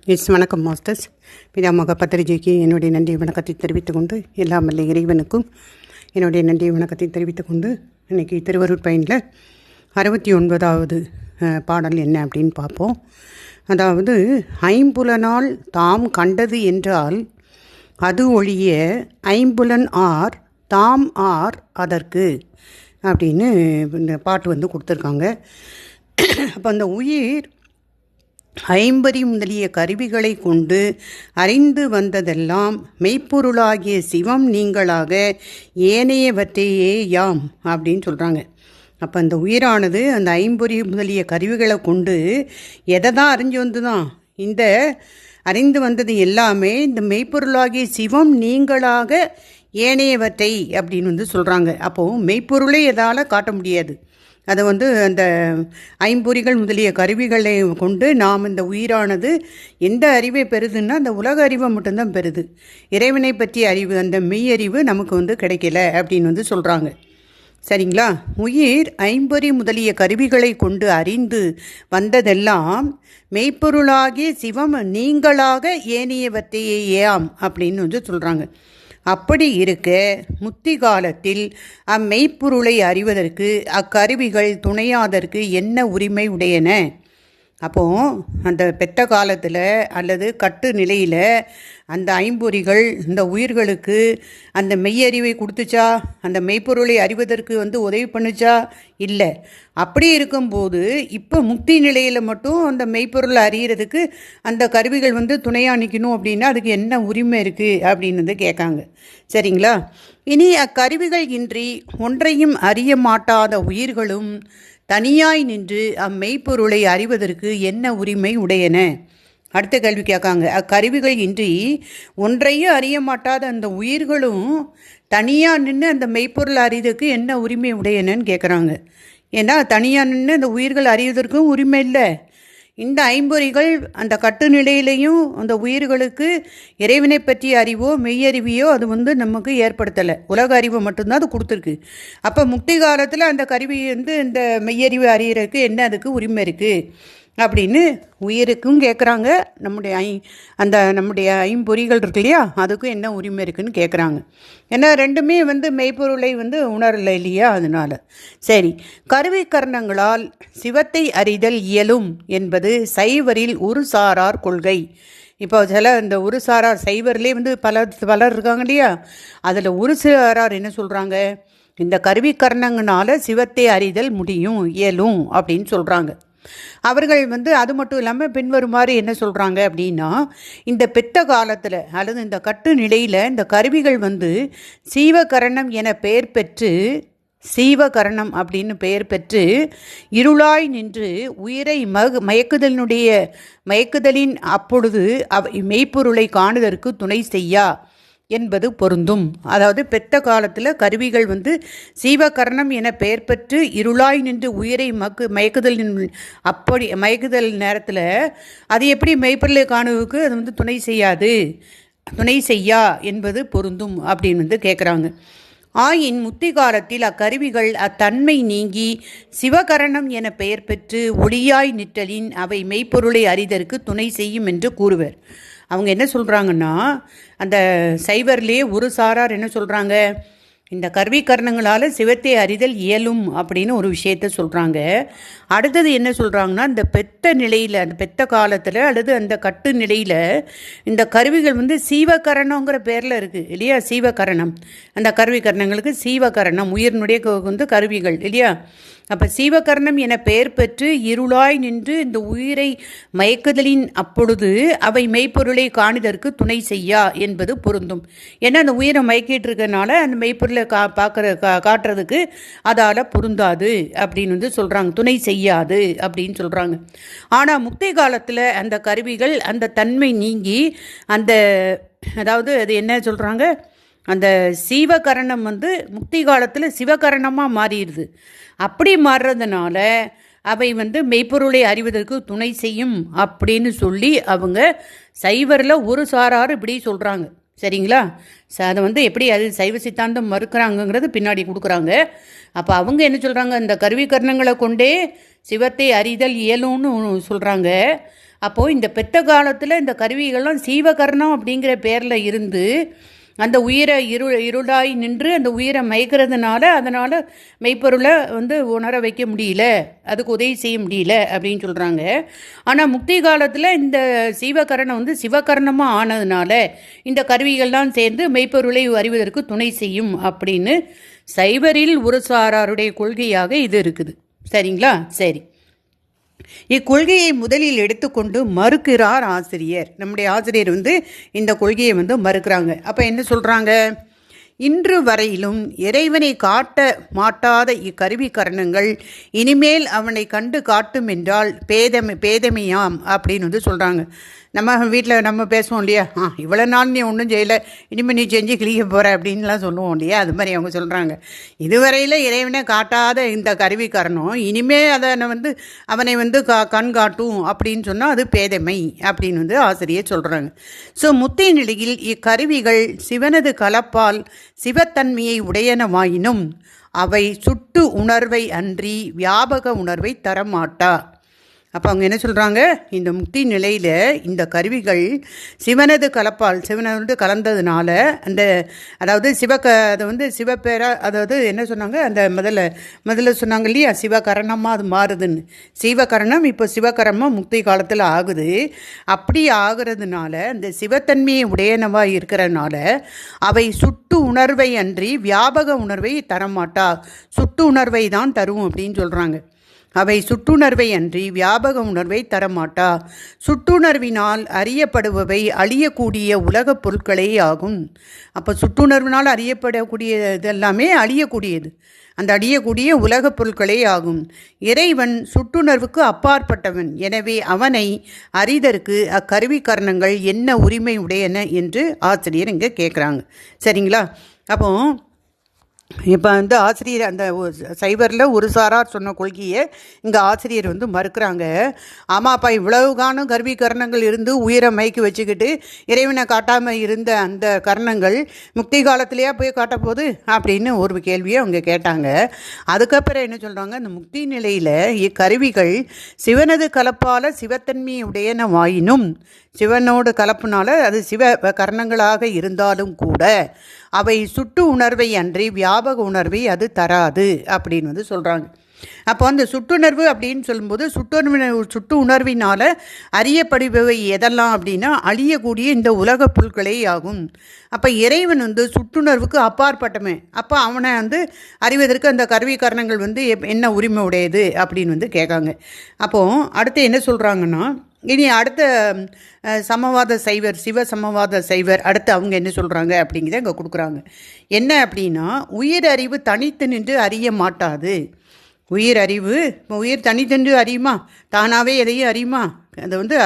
வணக்கம் மாஸ்டர்ஸ். பிதாமக பத்திரிஜைக்கு என்னுடைய நன்றி வணக்கத்தை தெரிவித்துக் கொண்டு, எல்லாம் வல்ல இறைவனுக்கும் என்னுடைய நன்றி வணக்கத்தை தெரிவித்துக் கொண்டு, இன்றைக்கி திருவருட் பயனில் 69வது பாடல் என்ன அப்படின்னு பார்ப்போம். அதாவது, ஐம்புலனால் தாம் கண்டது என்றால் அது ஒழிய ஐம்புலன் ஆர் தாம் ஆர் அதற்கு அப்படின்னு இந்த பாட்டு கொடுத்துருக்காங்க. அப்போ அந்த உயிர் ஐம்பரி முதலிய கருவிகளை கொண்டு அறிந்து வந்ததெல்லாம் மெய்ப்பொருளாகிய சிவம் நீங்களாக ஏனையவற்றையே யாம் அப்படின்னு சொல்கிறாங்க. அப்போ அந்த உயிரானது அந்த ஐம்பொறி முதலிய கருவிகளை கொண்டு எதை தான் அறிஞ்சு வந்து தான் இந்த அறிந்து வந்தது எல்லாமே இந்த மெய்ப்பொருளாகிய சிவம் நீங்களாக ஏனையவற்றை அப்படின்னு சொல்கிறாங்க. அப்போது மெய்ப்பொருளை எதால் காட்ட முடியாது. அதை அந்த ஐம்பொறிகள் முதலிய கருவிகளை கொண்டு நாம் இந்த உயிரானது எந்த அறிவை பெறுதுன்னா அந்த உலக அறிவை மட்டும்தான் பெறுது. இறைவனை பற்றிய அறிவு, அந்த மெய் அறிவு நமக்கு கிடைக்கல அப்படின்னு சொல்கிறாங்க. சரிங்களா? உயிர் ஐம்பொறி முதலிய கருவிகளை கொண்டு அறிந்து வந்ததெல்லாம் மெய்ப்பொருளாகிய சிவம் நீங்களாக ஏனையவற்றையே ஏயாம் அப்படின்னு சொல்கிறாங்க. அப்படி இருக்க முத்தி காலத்தில் அம்மெய்ப்பொருளை அறிவதற்கு அக்கருவிகள் துணையாதற்கு என்ன உரிமை உடையன? அப்போது அந்த பெத்த காலத்தில் அல்லது கட்டு நிலையில் அந்த ஐம்பொறிகள் இந்த உயிர்களுக்கு அந்த மெய்யறிவை கொடுத்துச்சா? அந்த மெய்ப்பொருளை அறிவதற்கு உதவி பண்ணுச்சா? இல்லை. அப்படி இருக்கும்போது இப்போ முக்தி நிலையில் மட்டும் அந்த மெய்ப்பொருளை அறியறதுக்கு அந்த கருவிகள் துணையாக நிற்கணும் அப்படின்னா அதுக்கு என்ன உரிமை இருக்குது அப்படின்னு கேட்காங்க. சரிங்களா? இனி அக்கருவிகள் இன்றி ஒன்றையும் அறிய மாட்டாத உயிர்களும் தனியாய் நின்று அம்மெய்ப்பொருளை அறிவதற்கு என்ன உரிமை உடையன? அடுத்த கேள்வி கேட்காங்க. அக்கருவிகள் இன்றி ஒன்றையும் அறிய மாட்டாத அந்த உயிர்களும் தனியாக நின்று அந்த மெய்ப்பொருளை அறிவதற்கு என்ன உரிமை உடையனன்னு கேட்குறாங்க. ஏன்னா தனியாக நின்று அந்த உயிர்கள் அறிவதற்கும் உரிமை இல்லை. இந்த ஐம்பொறிகள் அந்த கட்டு நிலையிலையும் அந்த உயிர்களுக்கு இறைவனை பற்றிய அறிவோ மெய்யறிவியோ அது நமக்கு ஏற்படுத்தலை. உலக அறிவை மட்டும்தான் அது கொடுத்துருக்கு. அப்போ முக்தி காலத்தில் அந்த கருவி இந்த மெய்யறிவு அறியறதுக்கு என்ன அதுக்கு உரிமை இருக்குது அப்படின்னு உயிருக்கும் கேட்குறாங்க. நம்முடைய ஐம்பொறிகள் இருக்கு இல்லையா, அதுக்கும் என்ன உரிமை இருக்குதுன்னு கேட்குறாங்க. ஏன்னா ரெண்டுமே மெய்ப்பொருளை உணரலை இல்லையா, அதனால். சரி, கருவி கரணங்களால் சிவத்தை அறிதல் இயலும் என்பது சைவரில் ஒரு சாரார் கொள்கை. இப்போ இந்த ஒரு சாரார் சைவர்லேயே பலர் இருக்காங்க இல்லையா, அதில் ஒரு சாரார் என்ன சொல்கிறாங்க? இந்த கருவி கரணங்களால் சிவத்தை அறிதல் முடியும், இயலும் அப்படின்னு சொல்கிறாங்க. அவர்கள் அது மட்டும் இல்லாமல் பின்வருமாறு என்ன சொல்கிறாங்க அப்படின்னா, இந்த பெத்த காலத்தில் அல்லது இந்த கட்டு நிலையில் இந்த கருவிகள் சீவகரணம் என பெயர் பெற்று, சீவகரணம் அப்படின்னு பெயர் பெற்று இருளாய் நின்று உயிரை மயக்குதலின் அப்பொழுது அவை மெய்ப்பொருளை காணுதற்கு துணை செய்யா என்பது பொருந்தும். அதாவது பெத்த காலத்தில் கருவிகள் சீவகரணம் என பெயர் பெற்று இருளாய் நின்று உயிரை மயக்குதல் நேரத்தில் அது எப்படி மெய்ப்பொருளை காணுவதற்கு அது துணை செய்யா என்பது பொருந்தும் அப்படின்னு கேட்குறாங்க. ஆயின் முத்தி காலத்தில் அக்கருவிகள் அத்தன்மை நீங்கி சிவகரணம் என பெயர் பெற்று ஒளியாய் நிற்றலின் அவை மெய்ப்பொருளை அறிதற்கு துணை செய்யும் என்று கூறுவர். அவங்க என்ன சொல்கிறாங்கன்னா, அந்த சைவர்லேயே ஒரு சாரார் என்ன சொல்கிறாங்க? இந்த கருவி கரணங்களால் சிவத்தை அறிதல் இயலும் அப்படின்னு ஒரு விஷயத்த சொல்கிறாங்க. அடுத்தது என்ன சொல்கிறாங்கன்னா, இந்த பெத்த நிலையில், அந்த பெத்த காலத்தில் அல்லது அந்த கட்டு நிலையில் இந்த கருவிகள் சீவகரணங்கிற பேரில் இருக்குது இல்லையா, சீவகரணம். அந்த கருவி கரணங்களுக்கு சீவகரணம் உயிரினுடைய கருவிகள் இல்லையா. அப்போ சீவகரணம் என பெயர் பெற்று இருளாய் நின்று இந்த உயிரை மயக்குதலின் அப்பொழுது அவை மெய்ப்பொருளை காணுதற்கு துணை செய்யா என்பது பொருந்தும். ஏன்னா அந்த உயிரை மயக்கிட்டு இருக்கனால அந்த மெய்ப்பொருளை காட்டுறதுக்கு அதால் பொருந்தாது அப்படின்னு சொல்கிறாங்க, துணை செய்யாது அப்படின்னு சொல்கிறாங்க. ஆனால் முக்தி காலத்தில் அந்த கருவிகள் அந்த தன்மை நீங்கி அதாவது அது என்ன சொல்கிறாங்க, அந்த சீவகரணம் முக்தி காலத்தில் சிவகரணமாக மாறிடுது. அப்படி மாறுறதுனால அவை மெய்ப்பொருளை அறிவதற்கு துணை செய்யும் அப்படின்னு சொல்லி அவங்க சைவரில் ஒரு சாரார் இப்படி சொல்கிறாங்க. சரிங்களா? அதை எப்படி அது சைவ சித்தாந்தம் மறுக்கிறாங்கங்கிறது பின்னாடி கொடுக்குறாங்க. அப்போ அவங்க என்ன சொல்கிறாங்க, இந்த கருவி கரணங்களை கொண்டே சிவத்தை அறிதல் இயலும்னு சொல்கிறாங்க. அப்போது இந்த பெத்த காலத்தில் இந்த கருவிகள்லாம் சீவகர்ணம் அப்படிங்கிற பேரில் இருந்து அந்த உயிரை இருளாய் நின்று அந்த உயிரை மயக்கிறதுனால அதனால் மெய்ப்பொருளை உணர வைக்க முடியல, அதுக்கு உதவி செய்ய முடியல அப்படின்னு சொல்கிறாங்க. ஆனால் முக்தி காலத்தில் இந்த சீவகரணம் சிவகரணமாக ஆனதுனால இந்த கருவிகள்லாம் சேர்ந்து மெய்ப்பொருளை அறிவதற்கு துணை செய்யும் அப்படின்னு சைவரில் ஒரு சாராருடைய கொள்கையாக இது இருக்குது. சரிங்களா? சரி, இக்கொள்கையை முதலில் எடுத்துக்கொண்டு மறுக்கிறார் ஆசிரியர். நம்முடைய ஆசிரியர் இந்த கொள்கையை மறுக்கிறாங்க. அப்போ என்ன சொல்கிறாங்க? இன்று வரையிலும் இறைவனை காட்ட மாட்டாத இக்கருவி கரணங்கள் இனிமேல் அவனை கண்டு காட்டும் என்றால் பேதமையாம் அப்படின்னு சொல்கிறாங்க. நம்ம வீட்டில் நம்ம பேசுவோம் இல்லையா, இவ்வளோ நாள் நீ ஒன்றும் செய்யலை, இனிமேல் நீ செஞ்சு கிளிக்க போகிற அப்படின்லாம் சொல்லுவோம் இல்லையா, அது மாதிரி அவங்க சொல்கிறாங்க. இதுவரையில் இறைவனை காட்டாத இந்த கருவி காரணம் இனிமேல் அதை அவனை கண் காட்டும் அப்படின்னு சொன்னால் அது பேதமை அப்படின்னு ஆசிரியர் சொல்கிறாங்க. ஸோ முத்திய நிலையில் இக்கருவிகள் சிவனது கலப்பால் சிவத்தன்மையை உடையனவாயினும் அவை சுட்டு உணர்வை அன்றி வியாபக உணர்வை தரமாட்டா. அப்போ அவங்க என்ன சொல்கிறாங்க? இந்த முக்தி நிலையில் இந்த கருவிகள் சிவனது கலப்பால் சிவனது கலந்ததுனால அந்த அதாவது அதை சிவப்பேரா அதாவது என்ன சொன்னாங்க? அந்த முதல்ல சொன்னாங்க இல்லையா, சிவகரணமாக அது மாறுதுன்னு. சிவகரணம் இப்போ சிவகரணமாக முக்தி காலத்தில் ஆகுது. அப்படி ஆகிறதுனால அந்த சிவத்தன்மையை உடையனவாக இருக்கிறதுனால அவை சுட்டு உணர்வை அன்றி வியாபக உணர்வை தரமாட்டா. சுட்டு உணர்வை தான் தரும் அப்படின்னு சொல்கிறாங்க. அவை சுட்டுணர்வை அன்றி வியாபக உணர்வை தரமாட்டா. சுட்டுணர்வினால் அறியப்படுபவை அழியக்கூடிய உலகப் பொருட்களே ஆகும். அப்போ சுட்டுணர்வினால் அறியப்படக்கூடிய இதெல்லாமே அழியக்கூடியது, அந்த அழியக்கூடிய உலகப் பொருட்களே ஆகும். இறைவன் சுட்டுணர்வுக்கு அப்பாற்பட்டவன். எனவே அவனை அறிதற்கு அக்கருவி கரணங்கள் என்ன உரிமை உடையன என்று ஆசிரியர் இங்கே கேட்குறாங்க. சரிங்களா? அப்போ இப்போ ஆசிரியர் அந்த சைவரில் ஒரு சாரார் சொன்ன கொள்கையை இங்கே ஆசிரியர் மறுக்கிறாங்க. ஆமாப்பா, இவ்வளவு காணும் கருவி கரணங்கள் இருந்து உயிரை மயக்கி வச்சுக்கிட்டு இறைவனை காட்டாமல் இருந்த அந்த கரணங்கள் முக்தி காலத்திலேயே போய் காட்டப்போகுது அப்படின்னு ஒரு கேள்வியை அவங்க கேட்டாங்க. அதுக்கப்புறம் என்ன சொல்கிறாங்க? அந்த முக்தி நிலையில் இக்கருவிகள் சிவனது கலப்பால் சிவத்தன்மையை உடையனவாயினும் சிவனோடு கலப்புனால அது சிவ கரணங்களாக இருந்தாலும் கூட அவை சுட்டு உணர்வை அன்றி வியாபக உணர்வை அது தராது அப்படின்னு சொல்கிறாங்க. அப்போ அந்த சுட்டுணர்வு அப்படின்னு சொல்லும்போது சுட்டு உணர்வினால் அறியப்படுபவை எதெல்லாம் அப்படின்னா அழியக்கூடிய இந்த உலக பொருட்களே ஆகும். அப்போ இறைவன் சுட்டுணர்வுக்கு அப்பாற்பட்டவன். அப்போ அவனை அறிவதற்கு அந்த கருவி காரணங்கள் என்ன உரிமை உடையது அப்படின்னு கேட்காங்க. அப்போது அடுத்து என்ன சொல்கிறாங்கன்னா, இனி அடுத்த சமவாத சைவர் சிவ சமவாத சைவர் அடுத்து அவங்க என்ன சொல்கிறாங்க அப்படிங்கிறத இங்கே கொடுக்குறாங்க. என்ன அப்படின்னா, உயிர் அறிவு தனித்து நின்று அறிய மாட்டாது. உயிர் அறிவு உயிர் தனித்தென்று அறியுமா? தானாகவே எதையும் அறியுமா? அதை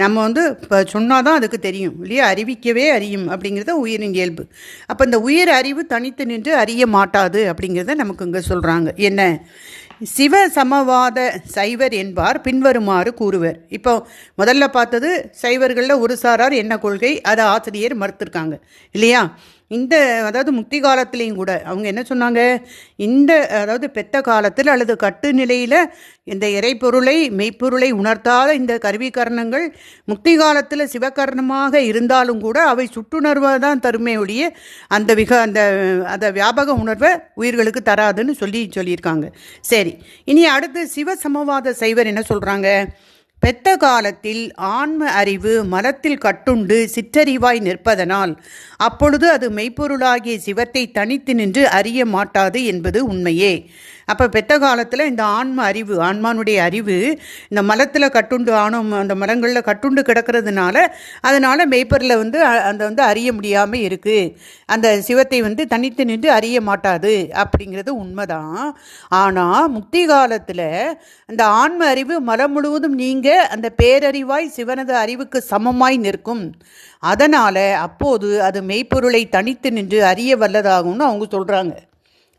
நம்ம இப்போ சொன்னால் தான் அதுக்கு தெரியும் இல்லையா, அறிவிக்கவே அறியும் அப்படிங்கிறத உயிரின் இயல்பு. அப்போ இந்த உயிர் அறிவு தனித்து நின்று அறிய மாட்டாது அப்படிங்கிறத நமக்கு இங்கே சொல்கிறாங்க. என்ன? சிவ சமவாத சைவர் என்பார் பின்வருமாறு கூறுவர். இப்போ முதல்ல பார்த்தது சைவர்களில் ஒரு சாரார் என்ன கொள்கை, அதை ஆசிரியர் மறுத்திருக்காங்க இல்லையா. இந்த அதாவது முக்தி காலத்துலேயும் கூட அவங்க என்ன சொன்னாங்க? அதாவது பெத்த காலத்தில் அல்லது கட்டு நிலையில் இந்த இறைப்பொருளை மெய்ப்பொருளை உணர்த்தாத இந்த கருவிகரணங்கள் முக்தி காலத்தில் சிவகரணமாக இருந்தாலும் கூட அவை சுட்டுணர்வாக தான் தருமே ஒழிய அந்த வியாபக உணர்வை உயிர்களுக்கு தராதுன்னு சொல்லியிருக்காங்க. சரி, இனி அடுத்து சிவ சமவாத சைவர் என்ன சொல்கிறாங்க? பெத்த காலத்தில் ஆன்ம அறிவு மலத்தில் கட்டுண்டு சிற்றறிவாய் நிற்பதனால் அப்பொழுது அது மெய்ப்பொருளாகிய சிவத்தை தனித்து நின்று அறிய மாட்டாது என்பது உண்மையே. அப்போ பெத்த காலத்தில் இந்த ஆன்மானுடைய அறிவு இந்த மலத்தில் கட்டுண்டு அந்த மரங்களில் கட்டுண்டு கிடக்கிறதுனால அதனால் மெய்ப்பொருளை அந்த அறிய முடியாமல் இருக்குது. அந்த சிவத்தை தனித்து நின்று அறிய மாட்டாது அப்படிங்கிறது உண்மைதான். ஆனால் முக்தி காலத்தில் அந்த ஆன்ம அறிவு மலம் முழுவதும் நீங்க அந்த பேரறிவாய் சிவனது அறிவுக்கு சமமாய் நிற்கும். அதனால் அப்போது அது மெய்ப்பொருளை தனித்து நின்று அறிய வல்லதாகும்னு அவங்க சொல்கிறாங்க.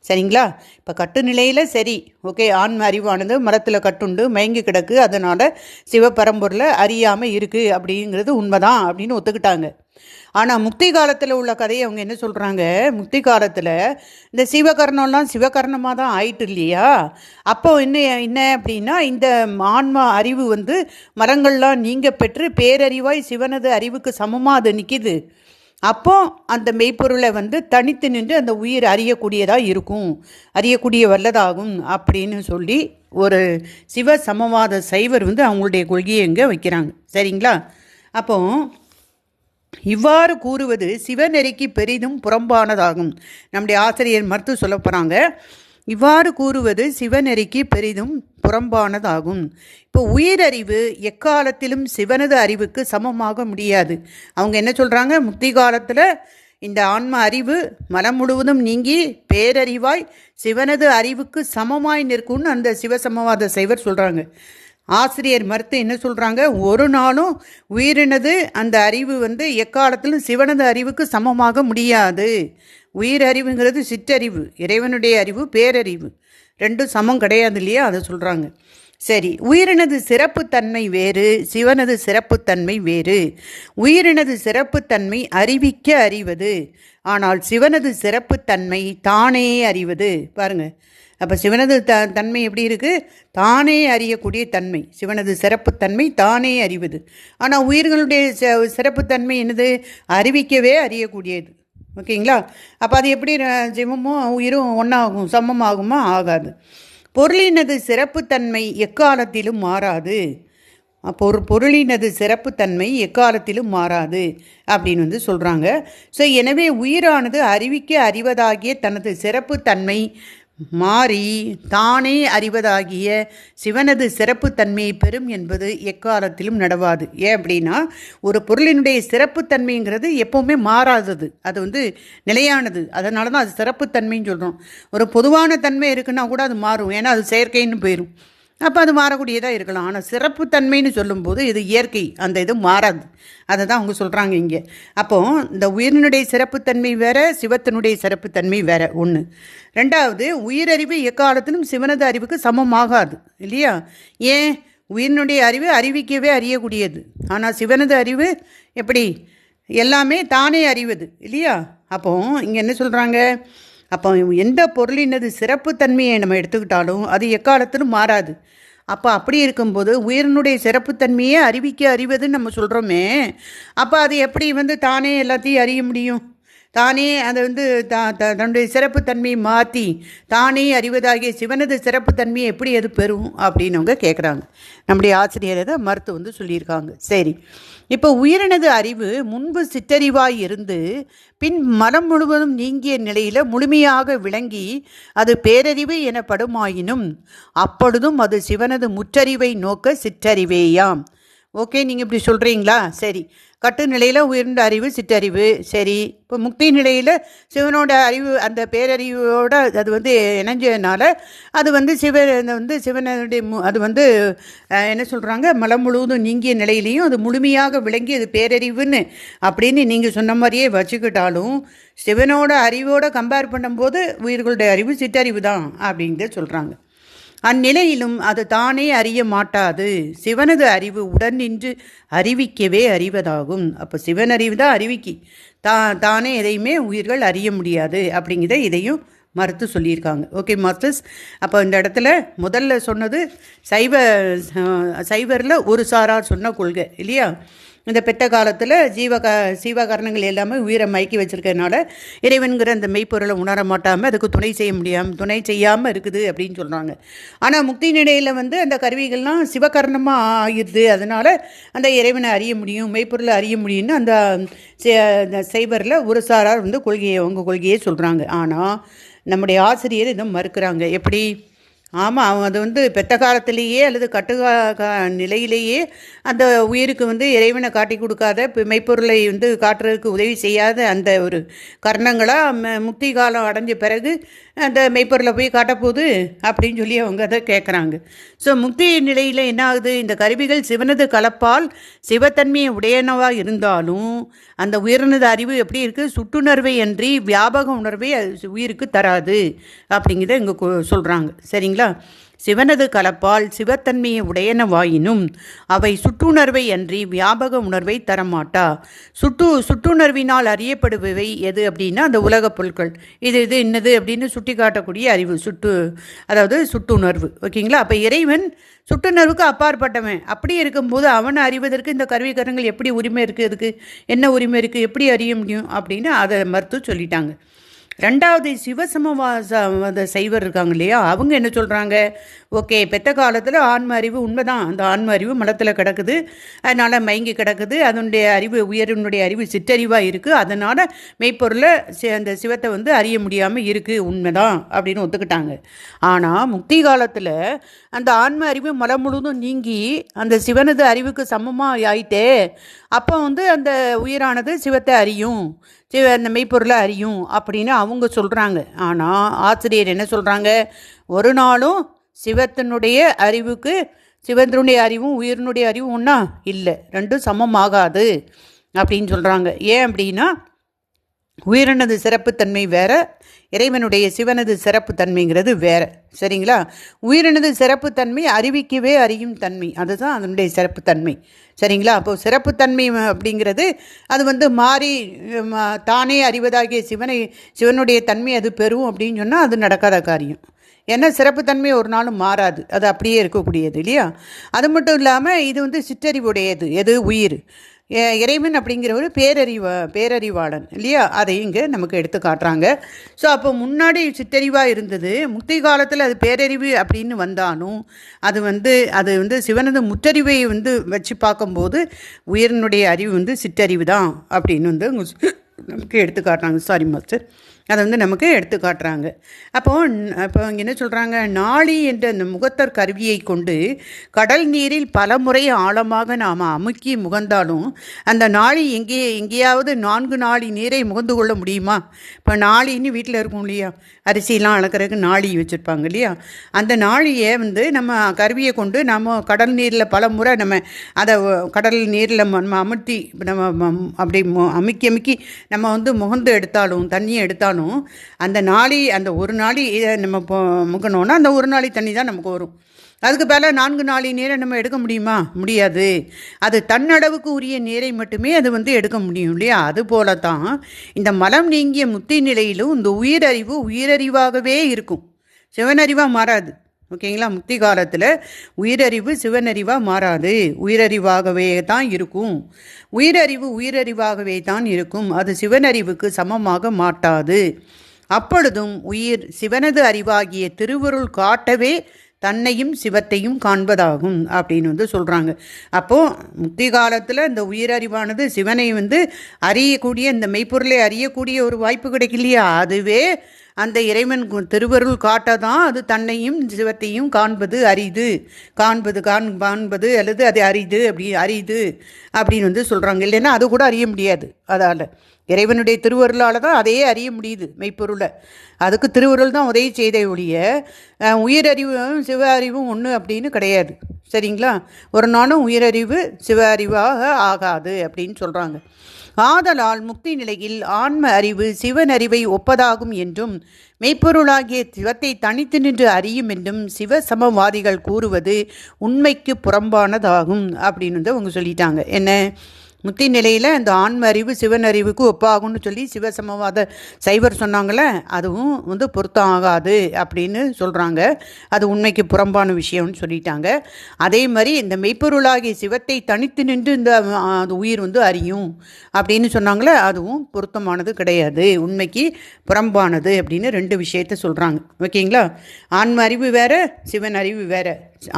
சரிங்களா? இப்போ கட்டு நிலையில் சரி, ஓகே, ஆன்ம அறிவானது மரத்தில் கட்டுண்டு மயங்கி கிடக்கு, அதனால் சிவபரம்பொருளை அறியாமல் இருக்குது அப்படிங்கிறது உண்மைதான் அப்படின்னு ஒத்துக்கிட்டாங்க. ஆனால் முக்தி காலத்தில் உள்ள கதையை அவங்க என்ன சொல்கிறாங்க, முக்தி காலத்தில் இந்த சிவகர்ணம்லாம் சிவகர்ணமாக தான் ஆயிட்டு இல்லையா. அப்போ என்ன அப்படின்னா, இந்த ஆன்மா அறிவு வந்து மரங்கள்லாம் நீங்க பெற்று பேரறிவாய் சிவனது அறிவுக்கு சமமாக அது நிற்கிது. அப்போ அந்த மெய்ப்பொருளை வந்து தனித்து நின்று அந்த உயிர் அறியக்கூடியதாக இருக்கும், அறியக்கூடிய வல்லதாகும் அப்படின்னு சொல்லி ஒரு சிவ சமவாத சைவர் வந்து அவங்களுடைய கொள்கையை எங்கே வைக்கிறாங்க. சரிங்களா. அப்போ இவ்வாறு கூறுவது சிவநெறிக்கு பெரிதும் புறம்பானதாகும். நம்முடைய ஆசிரியர் மறுத்து சொல்ல போகிறாங்க, இவ்வாறு கூறுவது சிவநெறிக்கு பெரிதும் புறம்பானதாகும். இப்போ உயிரறிவு எக்காலத்திலும் சிவனது அறிவுக்கு சமமாக முடியாது. அவங்க என்ன சொல்கிறாங்க, முக்தி காலத்தில் இந்த ஆன்ம அறிவு மனம் முழுவதும் நீங்கி பேரறிவாய் சிவனது அறிவுக்கு சமமாய் நிற்கும்னு அந்த சிவசமவாத சைவர் சொல்கிறாங்க. ஆசிரியர் மறுத்து என்ன சொல்கிறாங்க, ஒரு நாளும் உயிரினது அந்த அறிவு வந்து எக்காலத்திலும் சிவனது அறிவுக்கு சமமாக முடியாது. உயிரறிவுங்கிறது சிற்றறிவு, இறைவனுடைய அறிவு பேரறிவு, ரெண்டும் சமம் கிடையாது இல்லையா, அதை சொல்கிறாங்க. சரி, உயிரினது சிறப்புத்தன்மை வேறு, சிவனது சிறப்புத்தன்மை வேறு. உயிரினது சிறப்புத்தன்மை அறிவிக்க அறிவது, ஆனால் சிவனது சிறப்புத்தன்மை தானே அறிவது. பாருங்கள், அப்போ சிவனது தன்மை எப்படி இருக்குது, தானே அறியக்கூடிய தன்மை. சிவனது சிறப்புத்தன்மை தானே அறிவது. ஆனால் உயிர்களுடைய சிறப்புத்தன்மை என்னது, அறிவிக்கவே அறியக்கூடியது. ஓகேங்களா. அப்போ அது எப்படி சிவமும் உயிரும் ஒன்றாகும், சமமாகுமா, ஆகாது. பொருளினது சிறப்புத்தன்மை எக்காலத்திலும் மாறாது. பொருளினது சிறப்புத்தன்மை எக்காலத்திலும் மாறாது அப்படின்னு வந்து சொல்கிறாங்க. ஸோ எனவே உயிரானது அறிவிக்க அறிவதாகிய தனது சிறப்புத்தன்மை மாறி தானே அறிவதாகிய சிவனது சிறப்புத்தன்மையை பெறும் என்பது எக்காலத்திலும் நடவாது. ஏன் அப்படின்னா, ஒரு பொருளினுடைய சிறப்புத்தன்மைங்கிறது எப்போவுமே மாறாதது, அது வந்து நிலையானது. அதனால தான் அது சிறப்புத்தன்மைன்னு சொல்கிறோம். ஒரு பொதுவான தன்மை இருக்குன்னா கூட அது மாறும், ஏன்னா அது செயற்கைன்னு போயிடும், அப்போ அது மாறக்கூடியதாக இருக்கலாம். ஆனால் சிறப்புத்தன்மைன்னு சொல்லும்போது இது இயற்கை, அந்த இது மாறாது. அதை தான் அவங்க சொல்கிறாங்க இங்கே. அப்போது இந்த உயிரினுடைய சிறப்புத்தன்மை வேறு, சிவத்தினுடைய சிறப்புத்தன்மை வேறு ஒன்று. ரெண்டாவது, உயிரறிவு எக்காலத்திலும் சிவனது அறிவுக்கு சமமாகாது இல்லையா. ஏன், உயிரினுடைய அறிவு அறிவிக்கவே அறியக்கூடியது, ஆனால் சிவனது அறிவு எப்படி, எல்லாமே தானே அறிவது இல்லையா. அப்போது இங்கே என்ன சொல்கிறாங்க, அப்போ எந்த பொருளினது சிறப்புத்தன்மையை நம்ம எடுத்துக்கிட்டாலும் அது எக்காலத்திலும் மாறாது. அப்போ அப்படி இருக்கும்போது உயிரினுடைய சிறப்புத்தன்மையே அறிவிக்க அறிவதுன்னு நம்ம சொல்கிறோமே, அப்போ அது எப்படி வந்து தானே எல்லாத்தையும் அறிய முடியும்? தானே அதை வந்து தன்னுடைய சிறப்புத்தன்மையை மாற்றி தானே அறிவதாகிய சிவனது சிறப்புத்தன்மையை எப்படி அது பெறும் அப்படின்னு அவங்க கேட்குறாங்க. நம்முடைய ஆசிரியர் அதை மறுத்து வந்து சொல்லியிருக்காங்க. சரி, இப்போ உயிரினது அறிவு முன்பு சிற்றறிவாய் இருந்து பின் மனம் முழுவதும் நீங்கிய நிலையில் முழுமையாக விளங்கி அது பேரறிவு எனப்படுமாயினும் அப்பொழுதும் அது சிவனது முற்றறிவை நோக்க சிற்றறிவேயாம். ஓகே, நீங்கள் இப்படி சொல்கிறீங்களா? சரி, கட்டு நிலையில் உயர்ந்த அறிவு சிற்றறிவு. சரி, இப்போ முக்தி நிலையில் சிவனோட அறிவு அந்த பேரறிவோட அது வந்து இணைஞ்சதுனால அது வந்து சிவனுடைய அது வந்து என்ன சொல்கிறாங்க, மலம் முழுவதும் நீங்கிய நிலையிலையும் அது முழுமையாக விளங்கி அது பேரறிவுன்னு அப்படின்னு நீங்கள் சொன்ன மாதிரியே வச்சுக்கிட்டாலும் சிவனோட அறிவோடு கம்பேர் பண்ணும்போது உயிர்களுடைய அறிவு சிற்றறிவு தான் அப்படின்ட்டு சொல்கிறாங்க. அந்நிலையிலும் அது தானே அறிய மாட்டாது, சிவனது அறிவு உடன் நின்று அறிவிக்கவே அறிவதாகும். அப்போ சிவன் அறிவு தான் அறிவிக்கி, தானே எதையுமே உயிர்கள் அறிய முடியாது அப்படிங்கிறத இதையும் மறுத்து சொல்லியிருக்காங்க. ஓகே மாஸ்டர்ஸ், அப்போ இந்த இடத்துல முதல்ல சொன்னது சைவரில் ஒரு சாரார் சொன்ன கொள்கை இல்லையா. இந்த பெற்ற காலத்தில் சீவகரணங்கள் எல்லாமே உயிரை மயக்கி வச்சுருக்கிறதுனால இறைவன்கிற அந்த மெய்ப்பொருளை உணர மாட்டாமல் அதுக்கு துணை செய்யாமல் இருக்குது அப்படின்னு சொல்கிறாங்க. ஆனால் முக்தி நிலையில் வந்து அந்த கருவிகள்லாம் சிவகரணமாக ஆகிடுது, அதனால் அந்த இறைவனை அறிய முடியும், மெய்ப்பொருளை அறிய முடியும்னு அந்த சைவரில் ஒரு சாரார் வந்து உங்கள் கொள்கையை சொல்கிறாங்க. ஆனால் நம்முடைய ஆசிரியர் இதை மறுக்கிறாங்க. எப்படி, ஆமாம், அது வந்து பெற்ற காலத்திலேயே அல்லது நிலையிலேயே அந்த உயிருக்கு வந்து இறைவனை காட்டி கொடுக்காத மெய்ப்பொருளை வந்து காட்டுறதுக்கு உதவி செய்யாத அந்த ஒரு கர்ணங்களாக முக்தி காலம் அடைஞ்ச பிறகு அந்த மெய்ப்பொருளை போய் காட்டப்போகுது அப்படின்னு சொல்லி அவங்க அதை கேட்குறாங்க. ஸோ முக்தி நிலையில் என்ன ஆகுது, இந்த கருவிகள் சிவனது கலப்பால் சிவத்தன்மையை உடையனவாக இருந்தாலும் அந்த உயர்னது அறிவு எப்படி இருக்குது, சுட்டுணர்வை அன்றி வியாபக உணர்வை உயிருக்கு தராது அப்படிங்கிறத இங்கே சொல்கிறாங்க. சரிங்களா. சரிங்களா? சிவனது கலப்பால் சிவத்தன்மையை உடையனவாயினும் அவை சுட்டுணர்வை அன்றி வியாபக உணர்வை தரமாட்டா. சுட்டுணர்வினால் அறியப்படுபவை எது அப்படின்னா அந்த உலகப் பொருட்கள். இது என்னது அப்படின்னு சுட்டி காட்டக்கூடிய அறிவு, அதாவது சுட்டுணர்வு. ஓகேங்களா? அப்போ இறைவன் சுட்டுணர்வுக்கு அப்பாற்பட்டவன். அப்படி இருக்கும்போது அவனை அறிவதற்கு இந்த கருவிக்கரங்கள் எப்படி உரிமை இருக்குது, அதுக்கு என்ன உரிமை இருக்குது, எப்படி அறிய முடியும் அப்படின்னு அதை மறுத்து சொல்லிட்டாங்க. ரெண்டாவது சிவசமவாத சைவர் இருக்காங்க இல்லையா, அவங்க என்ன சொல்கிறாங்க, ஓகே பெத்த காலத்தில் ஆன்ம அறிவு உண்மைதான், அந்த ஆன்ம அறிவு மலத்தில் கிடக்குது, அதனால் மயங்கி கிடக்குது, அதனுடைய அறிவு உயர்னுடைய அறிவு சிற்றறிவாக இருக்குது, அதனால் மெய்ப்பொருளை அந்த சிவத்தை அறிய முடியாமல் இருக்குது, உண்மைதான் அப்படின்னு ஒத்துக்கிட்டாங்க. ஆனால் முக்தி காலத்தில் அந்த ஆன்ம அறிவு மலம் முழுவதும் நீங்கி அந்த சிவனது அறிவுக்கு சமமாக ஆயிட்டே, அப்போ அந்த உயிரானது சிவத்தை அறியும், அந்த மெய்ப்பொருளை அறியும் அப்படின்னு அவங்க சொல்கிறாங்க. ஆனால் ஆசிரியர் என்ன சொல்கிறாங்க, ஒரு நாளும் சிவத்தினுடைய அறிவுக்கு சிவத்தினுடைய அறிவும் உயிரினுடைய அறிவும் ஒன்றா இல்லை, ரெண்டும் சமமாகாது அப்படின்னு சொல்கிறாங்க. ஏன் அப்படின்னா உயிரினது சிறப்புத்தன்மை வேறு, இறைவனுடைய சிவனது சிறப்புத்தன்மைங்கிறது வேறு. சரிங்களா? உயிரினது சிறப்புத்தன்மை அறிவிக்கவே அறியும் தன்மை, அதுதான் அதனுடைய சிறப்புத்தன்மை. சரிங்களா? அப்போது சிறப்புத்தன்மை அப்படிங்கிறது அது மாறி தானே அறிவதாகிய சிவனுடைய தன்மை அது பெறும் அப்படின்னு சொன்னால் அது நடக்காத காரியம். ஏன்னா சிறப்புத்தன்மை ஒரு நாளும் மாறாது, அது அப்படியே இருக்கக்கூடியது இல்லையா? அது மட்டும் இல்லாமல் இது சிற்றறிவுடையது, எது உயிர். இறைவன் அப்படிங்கிற ஒரு பேரறிவாளன் இல்லையா, அதை இங்கே நமக்கு எடுத்து காட்டுறாங்க. ஸோ அப்போ முன்னாடி சிற்றறிவாக இருந்தது, முக்தி காலத்தில் அது பேரறிவு அப்படின்னு வந்தாலும் அது சிவனது முற்றறிவை வச்சு பார்க்கும்போது உயிரினுடைய அறிவு சிற்றறிவு தான் அப்படின்னு நமக்கு எடுத்து காட்டுறாங்க. சாரி மாஸ்டர், அதை நமக்கு எடுத்து காட்டுறாங்க. அப்போ இங்கே என்ன சொல்கிறாங்க, நாளி என்ற அந்த முகத்தர் கருவியை கொண்டு கடல் நீரில் பல முறை ஆழமாக நாம் அமுக்கி முகந்தாலும் அந்த நாளி எங்கேயாவது 4 நாளி நீரை முகந்து கொள்ள முடியுமா? இப்போ நாளின்னு வீட்டில் இருக்கும் இல்லையா, அரிசிலாம் அளக்கிறதுக்கு நாளி வச்சுருப்பாங்க இல்லையா, அந்த நாளியை நம்ம கருவியை கொண்டு நம்ம கடல் நீரில் பல முறை நம்ம அதை கடல் நீரில் நம்ம அமுத்தி நம்ம அப்படி அமுக்கி நம்ம முகந்து எடுத்தாலும் தண்ணியை எடுத்தாலும் அந்த நாளி அந்த ஒரு நாளி நம்ம முகணும்னா அந்த ஒரு நாளி தண்ணி தான் நமக்கு வரும். அதுக்கு மேலே 4 நாளி நீரை நம்ம எடுக்க முடியுமா? முடியாது. அது தன்னளவுக்கு உரிய நீரை மட்டுமே அது எடுக்க முடியும் இல்லையா? அதுபோல தான் இந்த மலம் நீங்கிய முத்தி நிலையிலும் இந்த உயிரறிவாகவே இருக்கும், சிவனறிவாக மாறாது. ஓகேங்களா? முக்தி காலத்தில் உயிரறிவு சிவனறிவாக மாறாது, உயிரறிவாகவே தான் இருக்கும். உயிரறிவாகவே தான் இருக்கும், அது சிவனறிவுக்கு சமமாக மாட்டாது. அப்பொழுதும் உயிர் சிவனது அறிவாகிய திருவருள் காட்டவே தன்னையும் சிவத்தையும் காண்பதாகும் அப்படின்னு சொல்கிறாங்க. அப்போது முக்தி காலத்தில் இந்த உயிரறிவானது சிவனை அறியக்கூடிய, இந்த மெய்ப்பொருளை அறியக்கூடிய ஒரு வாய்ப்பு கிடைக்கலையா, அதுவே அந்த இறைவன் திருவருள் காட்ட தான் அது தன்னையும் சிவத்தையும் காண்பது அரிது, காண்பது அல்லது அது அரிது அப்படின்னு சொல்கிறாங்க. இல்லைன்னா அது கூட அறிய முடியாது. அதால் இறைவனுடைய திருவருளால் தான் அதையே அறிய முடியுது மெய்ப்பொருளை. அதுக்கு திருவருள் தான் உதவி செய்த ஒழிய உயிரறிவும் சிவ அறிவும் ஒன்று அப்படின்னு கிடையாது. சரிங்களா? ஒரு நாளும் உயிரறிவு சிவ அறிவாக ஆகாது அப்படின்னு சொல்கிறாங்க. ஆதலால் முக்தி நிலையில் ஆன்ம அறிவு சிவனறிவை ஒப்பதாகும் என்றும் மெய்ப்பொருளாகிய சிவத்தை தனித்து நின்று அறியும் என்றும் சிவசமவாதிகள் கூறுவது உண்மைக்கு புறம்பானதாகும் அப்படின்னு அவங்க சொல்லிட்டாங்க. என்ன, முத்தி நிலையில் இந்த ஆன்ம அறிவு சிவன் அறிவுக்கு ஒப்பாகும்னு சொல்லி சிவசமவாத சைவர் சொன்னாங்களே, அதுவும் பொருத்தம் ஆகாது அப்படின்னு சொல்கிறாங்க. அது உண்மைக்கு புறம்பான விஷயம்னு சொல்லிட்டாங்க. அதே மாதிரி இந்த மெய்ப்பொருளாகிய சிவத்தை தனித்து நின்று இந்த உயிர் அறியும் அப்படின்னு சொன்னாங்களே, அதுவும் பொருத்தமானது கிடையாது, உண்மைக்கு புறம்பானது அப்படின்னு 2 விஷயத்த சொல்கிறாங்க. ஓகேங்களா? ஆன்ம அறிவு வேறு, சிவன் அறிவு வேறு.